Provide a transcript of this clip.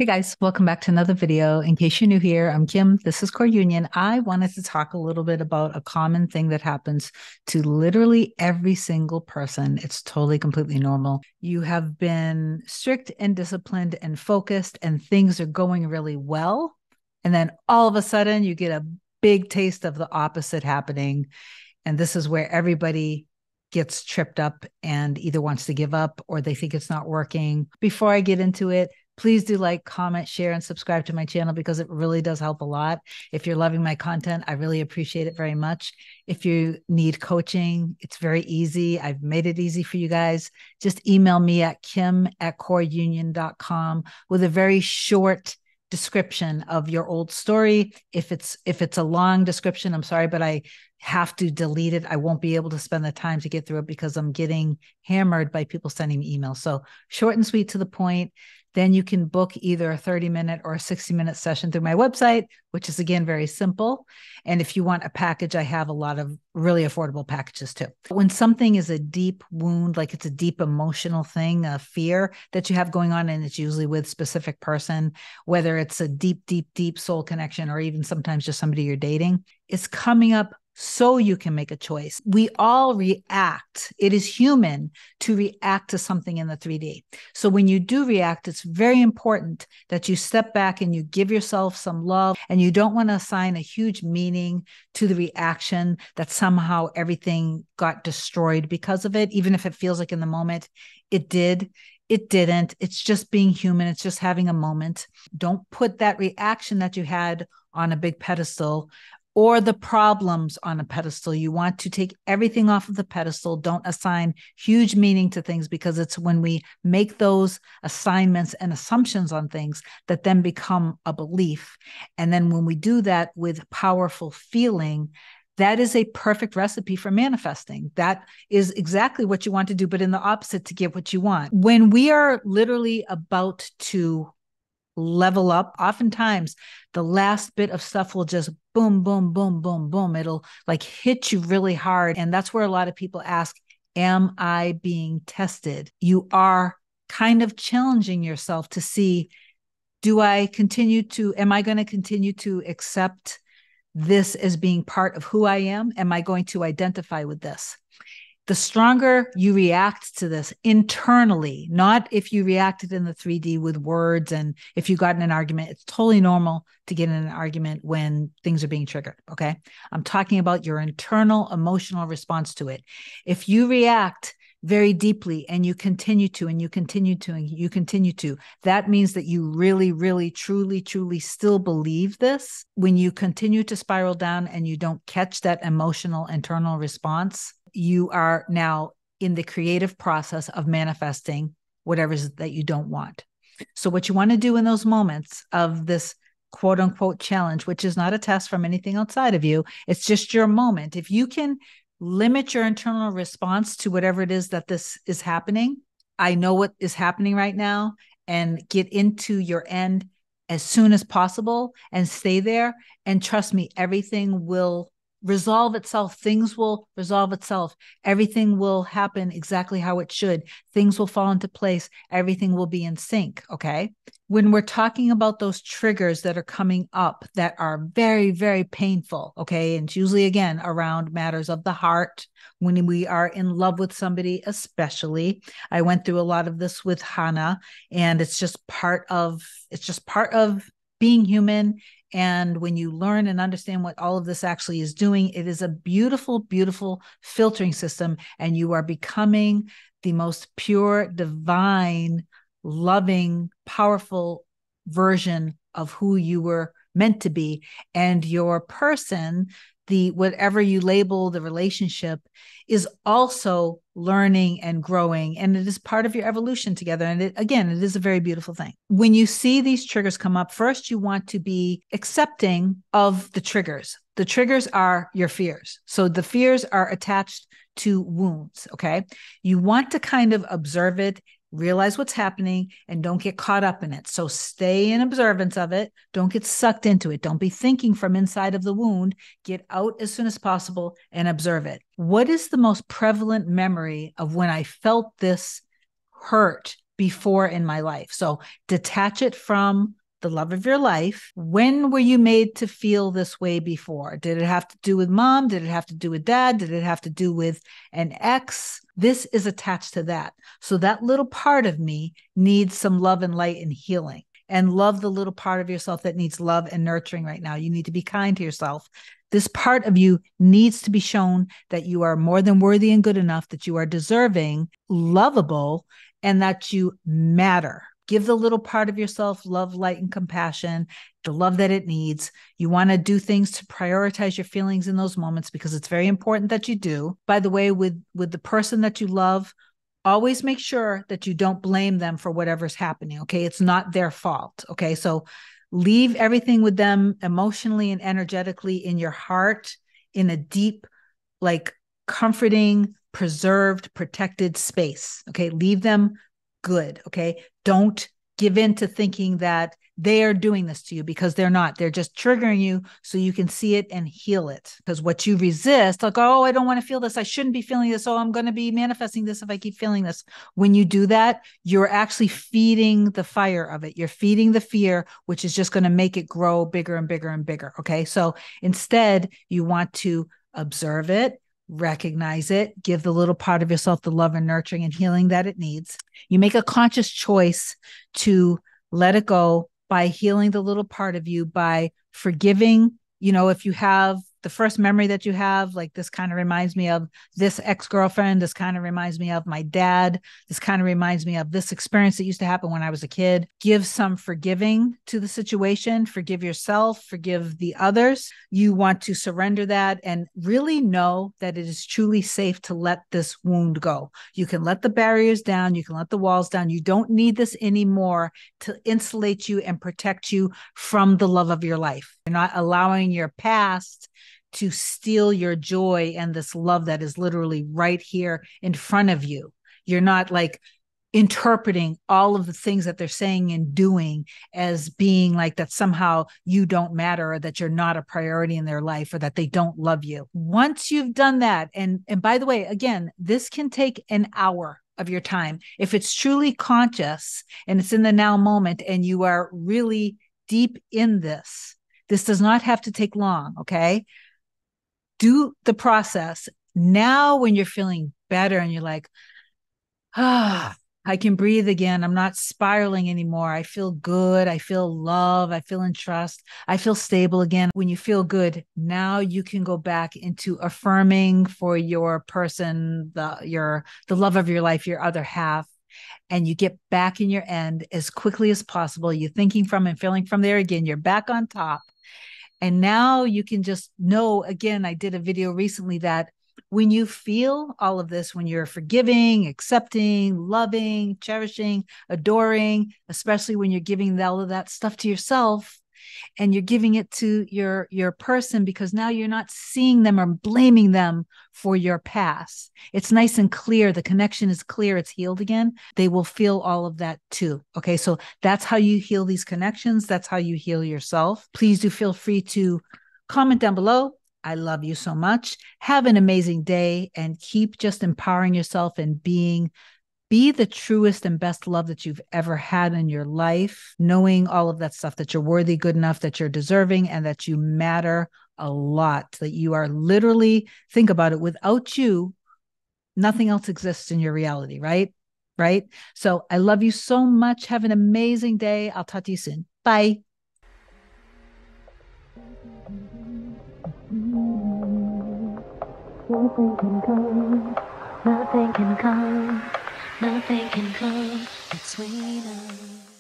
Hey guys, welcome back to another video. In case you're new here, I'm Kim. This is Core Union. I wanted to talk a little bit about a common thing that happens to literally every single person. It's totally, completely normal. You have been strict and disciplined and focused, and things are going really well. And then all of a sudden, you get a big taste of the opposite happening. And this is where everybody gets tripped up and either wants to give up or they think it's not working. Before I get into it, please do like, comment, share, and subscribe to my channel because it really does help a lot. If you're loving my content, I really appreciate it very much. If you need coaching, it's very easy. I've made it easy for you guys. Just email me at kim@coreunion.com with a very short description of your old story. If it's a long description, I'm sorry, but I have to delete it. I won't be able to spend the time to get through it because I'm getting hammered by people sending me emails. So short and sweet to the point. Then you can book either a 30-minute or a 60-minute session through my website, which is, again, very simple. And if you want a package, I have a lot of really affordable packages too. When something is a deep wound, like it's a deep emotional thing, a fear that you have going on, and it's usually with a specific person, whether it's a deep, deep, deep soul connection, or even sometimes just somebody you're dating, it's coming up so you can make a choice. We all react. It is human to react to something in the 3D. So when you do react, it's very important that you step back and you give yourself some love, and you don't want to assign a huge meaning to the reaction that somehow everything got destroyed because of it, even if it feels like in the moment it did. It didn't. It's just being human. It's just having a moment. Don't put that reaction that you had on a big pedestal or the problems on a pedestal. You want to take everything off of the pedestal. Don't assign huge meaning to things, because it's when we make those assignments and assumptions on things that then become a belief. And then when we do that with powerful feeling, that is a perfect recipe for manifesting. That is exactly what you want to do, but in the opposite, to get what you want. When we are literally about to level up, oftentimes the last bit of stuff will just boom, boom, boom, boom, boom. It'll like hit you really hard. And that's where a lot of people ask, am I being tested? You are kind of challenging yourself to see, am I going to continue to accept this as being part of who I am? Am I going to identify with this? The stronger you react to this internally, not if you reacted in the 3D with words, and if you got in an argument, it's totally normal to get in an argument when things are being triggered, okay? I'm talking about your internal emotional response to it. If you react very deeply and you continue to, and you continue to, and you continue to, that means that you really, really, truly, truly still believe this. When you continue to spiral down and you don't catch that emotional internal response, you are now in the creative process of manifesting whatever it is that you don't want. So what you want to do in those moments of this quote unquote challenge, which is not a test from anything outside of you, it's just your moment. If you can limit your internal response to whatever it is that this is happening, I know what is happening right now, and get into your end as soon as possible and stay there. And trust me, everything will resolve itself. Things will resolve itself. Everything will happen exactly how it should. Things will fall into place. Everything will be in sync. Okay. When we're talking about those triggers that are coming up that are very, very painful, okay, and it's usually, again, around matters of the heart, when we are in love with somebody, especially. I went through a lot of this with Hannah, and it's just part of being human. And when you learn and understand what all of this actually is doing, it is a beautiful, beautiful filtering system. And you are becoming the most pure, divine, loving, powerful version of who you were meant to be. And your person, whatever you label the relationship, is also learning and growing, and it is part of your evolution together. And it is a very beautiful thing. When you see these triggers come up, first you want to be accepting of the triggers. The triggers are your fears. So the fears are attached to wounds, okay? You want to kind of observe it, realize what's happening, and don't get caught up in it. So stay in observance of it. Don't get sucked into it. Don't be thinking from inside of the wound. Get out as soon as possible and observe it. What is the most prevalent memory of when I felt this hurt before in my life. So detach it from the love of your life. When were you made to feel this way before? Did it have to do with mom? Did it have to do with dad? Did it have to do with an ex? This is attached to that. So that little part of me needs some love and light and healing. And love the little part of yourself that needs love and nurturing right now. You need to be kind to yourself. This part of you needs to be shown that you are more than worthy and good enough, that you are deserving, lovable, and that you matter. Give the little part of yourself love, light, and compassion, the love that it needs. You want to do things to prioritize your feelings in those moments because it's very important that you do. By the way, with the person that you love, always make sure that you don't blame them for whatever's happening. Okay. It's not their fault. Okay. So leave everything with them emotionally and energetically in your heart in a deep, like comforting, preserved, protected space. Okay. Leave them good. Okay. Don't give in to thinking that they are doing this to you, because they're not. They're just triggering you so you can see it and heal it. Because what you resist, like, oh, I don't want to feel this. I shouldn't be feeling this. Oh, I'm going to be manifesting this if I keep feeling this. When you do that, you're actually feeding the fire of it. You're feeding the fear, which is just going to make it grow bigger and bigger and bigger. Okay. So instead, you want to observe it, recognize it, give the little part of yourself the love and nurturing and healing that it needs. You make a conscious choice to let it go by healing the little part of you, by forgiving. If you have the first memory that you have, like, this kind of reminds me of this ex-girlfriend, this kind of reminds me of my dad, this kind of reminds me of this experience that used to happen when I was a kid. Give some forgiving to the situation, forgive yourself, forgive the others. You want to surrender that and really know that it is truly safe to let this wound go. You can let the barriers down, you can let the walls down. You don't need this anymore to insulate you and protect you from the love of your life. You're not allowing your past to steal your joy and this love that is literally right here in front of you. You're not like interpreting all of the things that they're saying and doing as being like that somehow you don't matter, or that you're not a priority in their life, or that they don't love you. Once you've done that, and by the way, again, this can take an hour of your time. If it's truly conscious and it's in the now moment and you are really deep in this does not have to take long. Okay. Do the process. Now, when you're feeling better and you're like, I can breathe again. I'm not spiraling anymore. I feel good. I feel love. I feel in trust. I feel stable again. When you feel good, now you can go back into affirming for your person, the love of your life, your other half. And you get back in your end as quickly as possible. You're thinking from and feeling from there again. You're back on top. And now you can just know, again, I did a video recently that when you feel all of this, when you're forgiving, accepting, loving, cherishing, adoring, especially when you're giving all of that stuff to yourself, and you're giving it to your person, because now you're not seeing them or blaming them for your past. It's nice and clear. The connection is clear. It's healed again. They will feel all of that too. Okay. So that's how you heal these connections. That's how you heal yourself. Please do feel free to comment down below. I love you so much. Have an amazing day and keep just empowering yourself and be the truest and best love that you've ever had in your life, knowing all of that stuff, that you're worthy, good enough, that you're deserving, and that you matter a lot, that you are literally, think about it, without you, nothing else exists in your reality, right? Right? So I love you so much. Have an amazing day. I'll talk to you soon. Bye. Nothing can come, nothing can come, nothing can come between us.